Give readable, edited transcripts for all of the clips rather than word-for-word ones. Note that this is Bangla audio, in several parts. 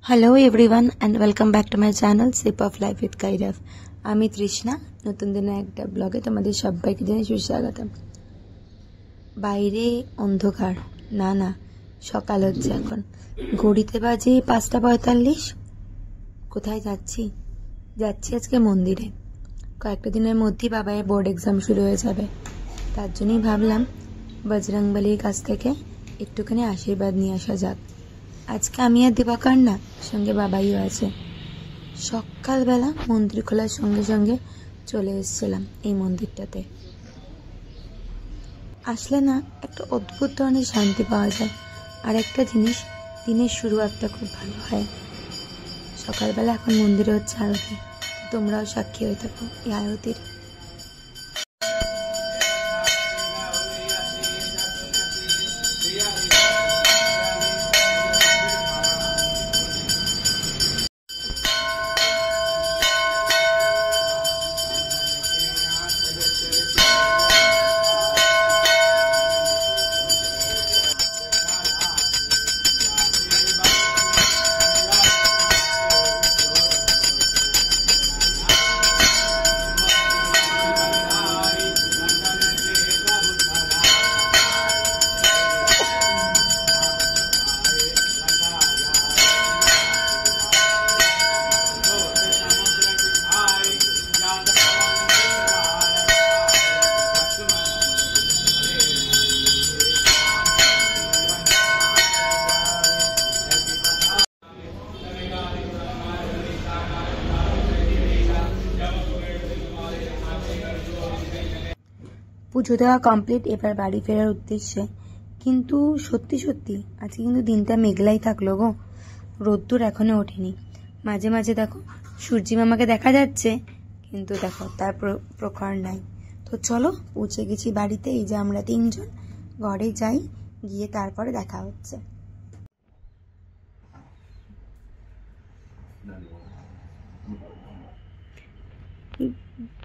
Hello everyone and welcome back to my channel Sip of Life with Kairav. আমি তৃষ্ণা নতুন দিনে একটা ব্লগে তোমাদের সবাইকে জানাই সুস্বাগতম। বাইরে অন্ধকার, না সকাল হচ্ছে এখন, ঘড়িতে বাজে 5:45। কোথায় যাচ্ছি আজকে মন্দিরে। কয়েকটা দিনের মধ্যেই বাবার বোর্ড এক্সাম শুরু হয়ে যাবে, তার জন্যই ভাবলাম বজরংবলীর কাছ থেকে একটুখানি আশীর্বাদ নিয়ে আসা যাক। আজকে আমি আর দিবাকর না, সঙ্গে বাবাইও আছে। সকালবেলা মন্দির খোলার সঙ্গে সঙ্গে চলে এসেছিলাম এই মন্দিরটাতে। আসলে না একটা অদ্ভুত ধরনের শান্তি পাওয়া যায়, আর একটা জিনিস, দিনের শুরুয়াতটা খুব ভালো হয়। সকালবেলা এখন মন্দিরে হচ্ছে আরতি, তোমরাও সাক্ষী হয়ে থাকো এই আরতির। পুজো দেওয়া কমপ্লিট, এবার বাড়ি ফেরার উদ্দেশ্যে। কিন্তু সত্যি আজকে কিন্তু দিনটা মেঘলাই থাকলো গো, রোদ্দুর এখনো ওঠেনি। মাঝে মাঝে দেখো সূর্যি মামাকে দেখা যাচ্ছে, কিন্তু দেখো তার প্রখর নাই। তো চলো, পৌঁছে গেছি বাড়িতে। এই যে আমরা 3 জন, ঘরে যাই, গিয়ে তারপরে দেখা হচ্ছে।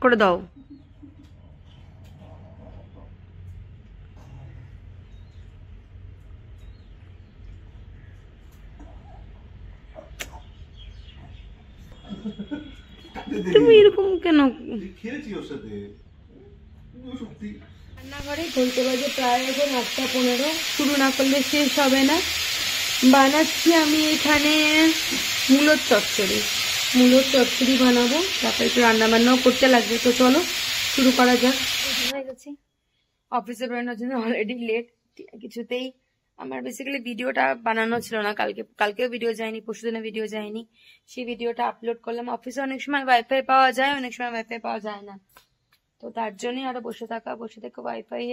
করে দাও। তুমি এরকম কেন? রান্নাঘরে বলতে বাজে প্রায় এখন 8:15, শুরু না করলে শেষ হবে না। বানাচ্ছি আমি এখানে মূলোর চচ্চড়ি বানাবো, তারপরে একটু রান্না বান্নাও করতে লাগবে। তো চলো শুরু করা যাক। হয়ে গেছি অফিসে বেরোনোর জন্য, অলরেডি লেট। কিছুতেই আমার বেসিক্যালি ভিডিওটা বানানো ছিল না, কালকেও ভিডিও যায়নি, পরশুদিনে ভিডিও যায়নি। সেই ভিডিওটা আপলোড করলাম। অফিসে অনেক সময় ওয়াইফাই পাওয়া যায়, অনেক সময় ওয়াইফাই পাওয়া যায় না। তো তার জন্যই আরো বসে থেকে ওয়াইফাই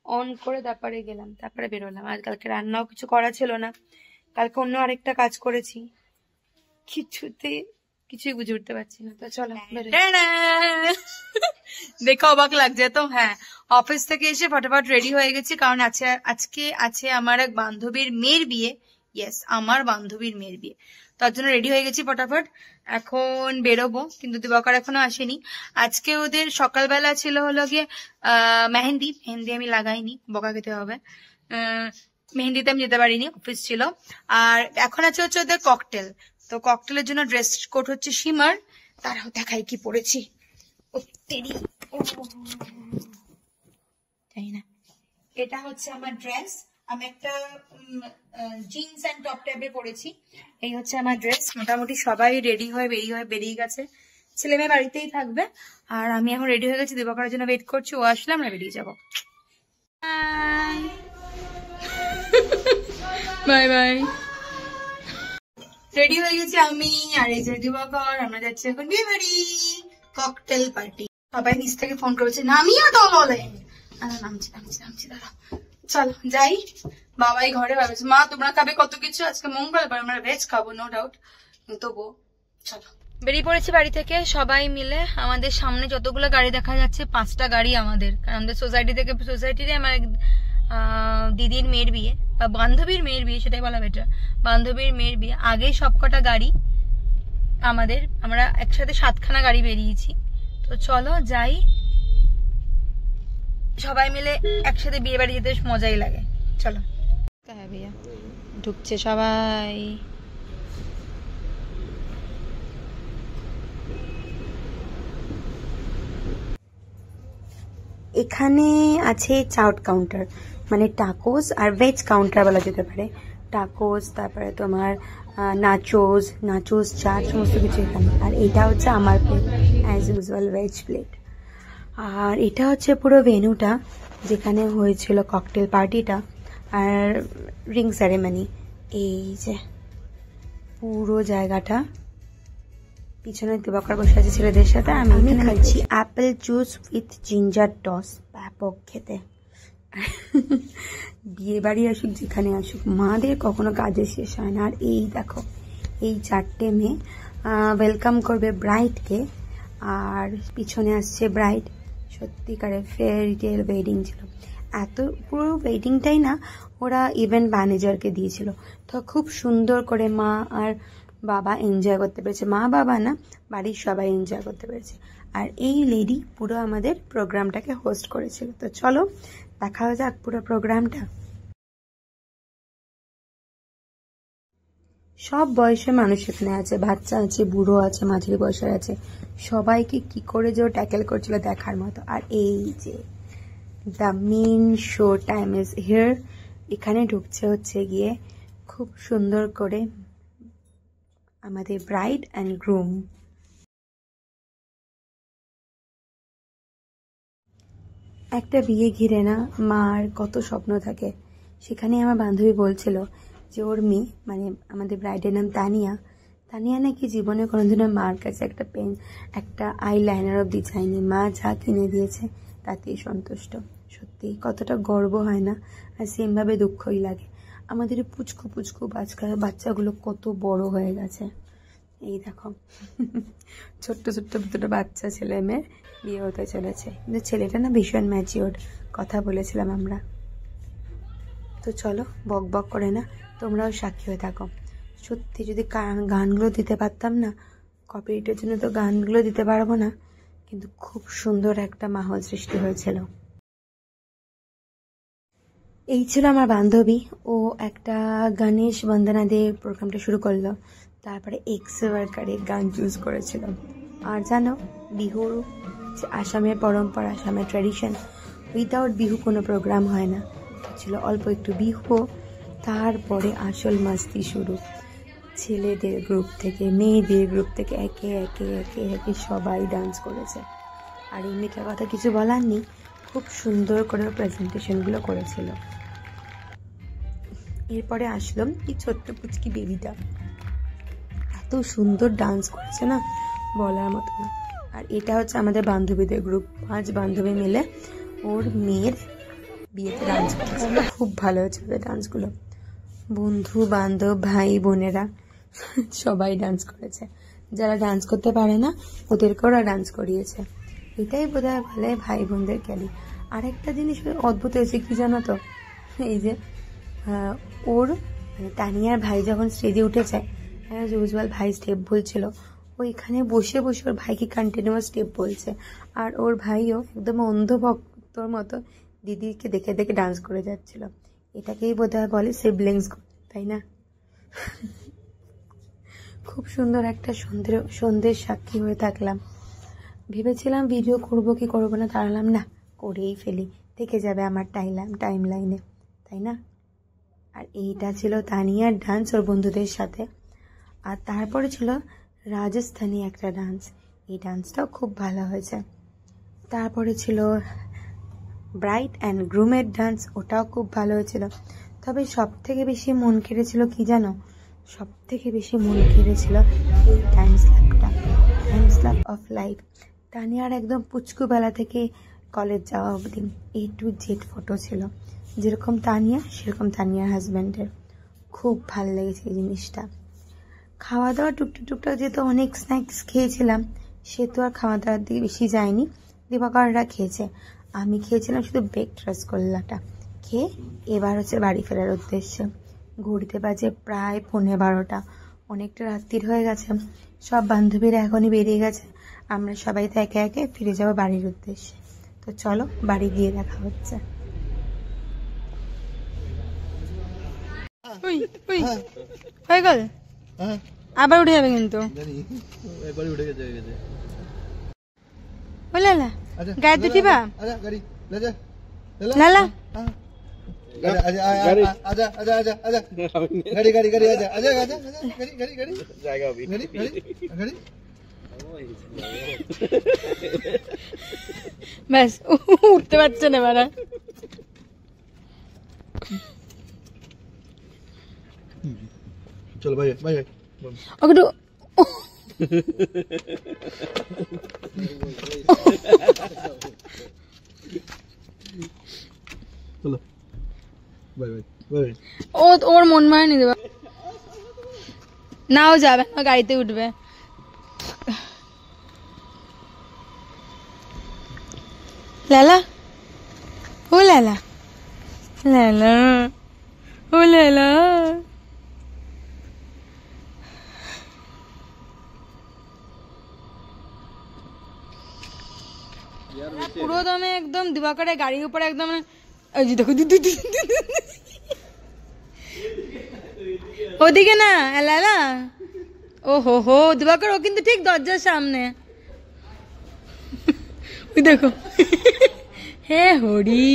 অন করে তারপরে গেলাম, তারপরে বেরোলাম। আর কালকে রান্নাও কিছু করা ছিল না, কালকে অন্য আরেকটা কাজ করেছি, কিছুই বুঝে উঠতে পারছি না। তো চলো দেখো, অবাক লাগছে তো। হ্যাঁ, অফিস থেকে এসে ফটাফট রেডি হয়ে গেছি, কারণ আজকে আছে আমার এক বান্ধবীর মেয়ের বিয়ে। ইয়েস, আমার বান্ধবীর মেয়ের বিয়ে, তার জন্য রেডি হয়ে গেছি ফটাফট। এখন বেরোবো, কিন্তু দিবাকর এখনো আসেনি। আজকে ওদের সকালবেলা ছিল হলো গিয়ে মেহেন্দি আমি লাগাইনি, বকা খেতে হবে। মেহেন্দিতে আমি যেতে পারিনি, অফিস ছিল। আর এখন আছে হচ্ছে ওদের ককটেল। তো ককটেলের জন্য ড্রেস কোড হচ্ছে শিমার। তারাও দেখাই কি পরেছি। তাই না, এটা হচ্ছে আমার ড্রেস। আমি একটা জিন্স এন্ড টপ টাইপের পরেছি। এই হচ্ছে আমার ড্রেস। মোটামুটি সবাই রেডি হয়ে বেরিয়ে গেছে, ছেলে মেয়ে বাড়িতেই থাকবে। আর আমি এখন রেডি হয়ে গেছি, দিবাকরের জন্য ওয়েট করছি। ও আসলে আমরা বেরিয়ে যাবো। Bye bye. রেডি হয়ে গেছি আমি আর এই যে দিবাকর, আমরা যাচ্ছি এখন বিয়ে বাড়ি, ককটেল পার্টি। সবাই নিচ থেকে ফোন করেছে, নামিয়ে তো বলে। নামছি দাঁড়া, চলো যাই। বাবাই ঘরে ভাবছে, মা তোমরা খাবে কত কিছু, আজকে মঙ্গলবার আমরা ভেজ খাবো, নো ডাউট। তবু চলো বেরিয়ে পড়েছি বাড়ি থেকে সবাই মিলে। আমাদের সামনে যতগুলো গাড়ি দেখা যাচ্ছে, 5টা গাড়ি আমাদের, কারণ আমাদের সোসাইটিতে আমার দিদির মেয়ের বিয়ে বা বান্ধবীর মেয়ের বিয়ে, সেটাই বলা বেটার, বান্ধবীর মেয়ের বিয়ে। আগে সবকটা গাড়ি আমাদের, আমরা একসাথে 7খানা গাড়ি বেরিয়েছি। তো চলো যাই, সবাই মিলে একসাথে বিয়ে বাড়ি যেতে মজাই লাগে। চলো। হ্যাঁ ভাইয়া ঢুকছে সবাই। এখানে আছে চাউট কাউন্টার, মানে টাকোস আর ভেজ কাউন্টার বলা যেতে পারে। টাকোস, তারপরে তোমার নাচোস চাট, সমস্ত কিছু এখানে। আর এটা হচ্ছে আমার plate, as usual veg plate. আর এটা হচ্ছে পুরো ভেন্যুটা যেখানে হয়েছিল ককটেল পার্টিটা আর রিং সেরেমনি। এই যে পুরো জায়গাটা, পিছনে দিবাকর বসে আছে ছেলেদের সাথে, আমি খাচ্ছি Apple juice with ginger toss. ব্যাপক খেতে। বিয়ে বাড়ি আসুক যেখানে আসুক, মাদের কখনো কাজে শেষ হয় না। আর এই দেখো, এই 4টে মেয়ে ওয়েলকাম করবে ব্রাইডকে, আর পিছনে আসছে ব্রাইড। সত্যিকারের ফেয়ারি টেল ওয়েডিং ছিল। এত পুরো ওয়েডিংটাই না ওরা ইভেন্ট ম্যানেজারকে দিয়েছিল, তো খুব সুন্দর করে মা আর বাবা এনজয় করতে পেরেছে। মা বাবা না, বাড়ির সবাই এনজয় করতে পেরেছে। আর এই লেডি পুরো আমাদের প্রোগ্রামটাকে হোস্ট করেছিল। তো চলো দেখা যাক পুরো প্রোগ্রামটা। সব বয়সের মানুষ এখানে আছে, বাচ্চা আছে, বুড়ো আছে, মাঝারি বয়সের আছে। সবাইকে কি করে যে ও ট্যাকেল করছিল দেখার মতো। আর এই যে the main show time is here. এখানে ঢুকছে হচ্ছে গিয়ে খুব সুন্দর করে আমাদের ব্রাইড অ্যান্ড গ্রুম। একটা বিয়ে ঘিরে না মার কত স্বপ্ন থাকে। সেখানে আমার বান্ধবী বলছিল যে ওর মেয়ে, মানে আমাদের ব্রাইডের নাম তানিয়া, তানিয়া নাকি জীবনে কোনোদিনও মার কাছে একটা পেন, একটা আইলাইনার অব্দি চায়নি। মা যা কিনে দিয়েছে তাতেই সন্তুষ্ট। সত্যি কতটা গর্ব হয় না, আর সেমভাবে দুঃখই লাগে। আমাদের পুচকু পুচকু বাচ্চাগুলো কত বড় হয়ে গেছে। এই দেখো ছোট্ট ছোট্ট দুটো বাচ্চা ছেলে মেয়ে বিয়ে হতে চলেছে, কিন্তু ছেলেটা না ভীষণ ম্যাচিওর, কথা বলেছিলাম আমরা। তো চলো বক বক করে না, তোমরাও সাক্ষী হয়ে থাকো। সত্যি যদি গানগুলো দিতে পারতাম না, কপিরাইটের জন্য তো গানগুলো দিতে পারবো না, কিন্তু খুব সুন্দর একটা মাহল সৃষ্টি হয়েছিল। এই ছিল আমার বান্ধবী, ও একটা গণেশ বন্দনা দিয়ে প্রোগ্রামটা শুরু করলো, তারপরে এক্সওয়ার্কারে গান চুজ করেছিল। আর জানো, বিহুর যে আসামের পরম্পরা, আসামের ট্র্যাডিশন, উইদাউট বিহু কোনো প্রোগ্রাম হয় না। ছিল অল্প একটু বিহু, তারপরে আসল মাস্তি শুরু। ছেলেদের গ্রুপ থেকে, মেয়েদের গ্রুপ থেকে একে একে একে একে সবাই ডান্স করেছে। আর এমনিটার কথা কিছু বলার নেই, খুব সুন্দর করে প্রেজেন্টেশনগুলো করেছিল। এরপরে আসলো এই ছোট্ট পুচকি বেবিটা, এত সুন্দর ডান্স করেছে না, বলার মতো না। আর এটা হচ্ছে আমাদের বান্ধবীদের গ্রুপ, 5 বান্ধবী মিলে ওর মেয়ের বিয়েতে ডান্স করেছে। খুব ভালো হয়েছে ওদের ডান্সগুলো। বন্ধু বান্ধব ভাই বোনেরা সবাই ডান্স করেছে। যারা ডান্স করতে পারে না ওদেরকে ওরা ডান্স করিয়েছে। এটাই বোধহয় বলে ভাই বোনদের ক্যালি। আরেকটা জিনিস অদ্ভুত হয়েছে কি জানো তো, এই যে ওর মানে তানিয়ার ভাই যখন স্টেজে উঠেছে, ইউজুয়াল ভাই স্টেপ বলছিল, ওইখানে বসে বসে ওর ভাইকে কন্টিনিউয়াস স্টেপ বলছে। আর ওর ভাইও একদম অন্ধভক্তর মতো দিদিকে দেখে দেখে ডান্স করে যাচ্ছিল। এটাকেই বোধহয় বলে সিবলিংস, তাই না? খুব সুন্দর একটা সন্ধ্যের সাক্ষী হয়ে থাকলাম। ভেবেছিলাম ভিডিও করব কি করবো না, দাঁড়ালাম না, করেই ফেলি, থেকে যাবে আমার টাইম লাইনে, তাই না? আর এইটা ছিল তানিয়ার ডান্স ওর বন্ধুদের সাথে। আর তারপরে ছিল রাজস্থানী একটা ডান্স, এই ডান্সটাও খুব ভালো হয়েছে। তারপরে ছিল ব্রাইড অ্যান্ড গ্রুমের ডান্স, ওটাও খুব ভালো হয়েছিল। তবে সব থেকে বেশি মন কেড়েছিল কি জানো, সব থেকে বেশি মন কেড়েছিল এই টাইম স্ল্যাপ অফ লাইফ। তানিয়ার একদম পুচকুবেলা থেকে কলেজ যাওয়া অবধি A to Z ফটো ছিল, যেরকম তানিয়া সেরকম তানিয়ার হাজব্যান্ডের। খুব ভালো লেগেছে এই জিনিসটা। খাওয়া দাওয়া টুকটাক যেহেতু অনেক স্ন্যাক্স খেয়েছিলাম, সে তো আর খাওয়া দাওয়ার দিকে বেশি যায়নি, দিবাকররা খেয়েছে। আমি খেয়েছিলাম শুধু বেকড রসগোল্লাটা। খেয়ে এবার হচ্ছে বাড়ি ফেরার উদ্দেশ্যে। ঘুরতে বাজে প্রায় 11:30, অনেকটা রাত্রির হয়ে গেছে। সব বান্ধবীরা এখনই বেরিয়ে গেছে, আমরা সবাই তো একে একে ফিরে যাবো বাড়ির উদ্দেশ্যে। তো চলো বাড়ি গিয়ে দেখা হচ্ছে। হয়ে গেল, আবার উঠে যাবে কিন্তু। গাড়িতে উঠিবা? लाला आजा आजा आजा आजा गाड़ी गाड़ी गाड़ी आजा आजा आजा गाड़ी गाड़ी गाड़ी जाएगा अभी गाड़ी गाड़ी गाड़ी बस उठते पाরছে না বাড়া चलो भाई भाई ওকে चलो बाय बाय बाय ওর মন মানে দেবা নাও যাবে না গাড়িতে উঠবে লালা ও লালা লালা ও লালা পুরো দমে একদম দিবাকরে গাড়ির উপরে একদম ওই যে দেখো ওদিকে না লালা ও হো হো দিবাকর ও কিন্তু ঠিক দরজার সামনে ওই দেখো হে হরি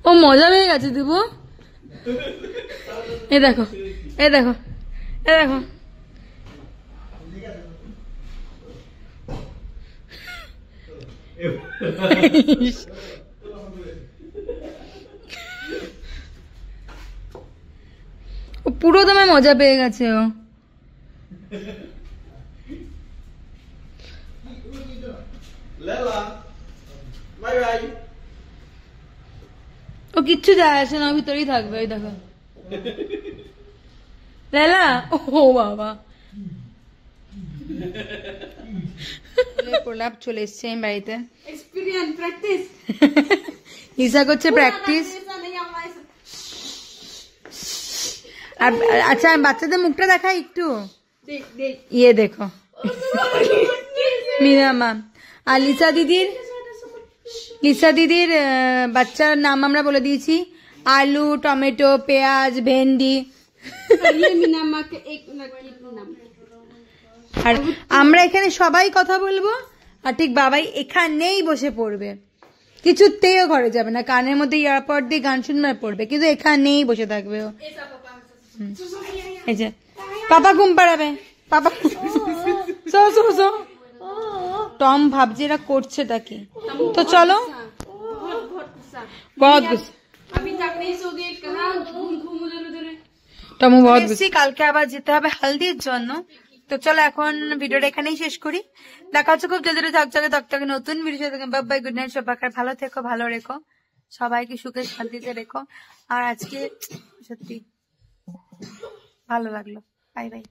ও মজা পেয়ে গেছে দিব এ দেখো এ দেখো এ দেখো ও পুরো দমে মজা পেয়ে গেছে ও ও কিচ্ছু যায় আসে না ভিতরেই থাকবে ওই দেখো লালা ও বাবা প্রলাপ চলে এসছে আমি বাড়িতে এক্সপেরিয়েন্স প্র্যাকটিস লিসা করছে প্র্যাকটিস আচ্ছা বাচ্চাদের মুখটা দেখাই একটু ইয়ে দেখো মিনা মা আর লিসা দিদির বাচ্চার নাম আমরা বলে দিয়েছি আলু টমেটো পেঁয়াজ ভেন্ডি আর আমরা এখানে সবাই কথা বলবো আর ঠিক বাবাই এখানেই বসে পড়বে কিছুতেও ঘরে যাবে না কানের মধ্যে ইয়ারপড দিয়ে গান শুনবে পড়বে কিন্তু এখানেই বসে থাকবে ও এই যে পাপা ঘুম পাড়াবে পাপা টম ভাবছে এরা করছেটা কি তো চলো বহুত গুস্সা টমু বহুত গুস্সা কালকে আবার যেতে হবে হালদির জন্য তো চলো এখন ভিডিওটা এখানেই শেষ করি দেখা হচ্ছে খুব জলদি থাকছে নতুন video bye bye good night সবাই ভালো থেকো ভালো রেখো সবাইকে সুখে শান্তিতে রেখো আর আজকে সত্যি ভালো লাগলো বাই বাই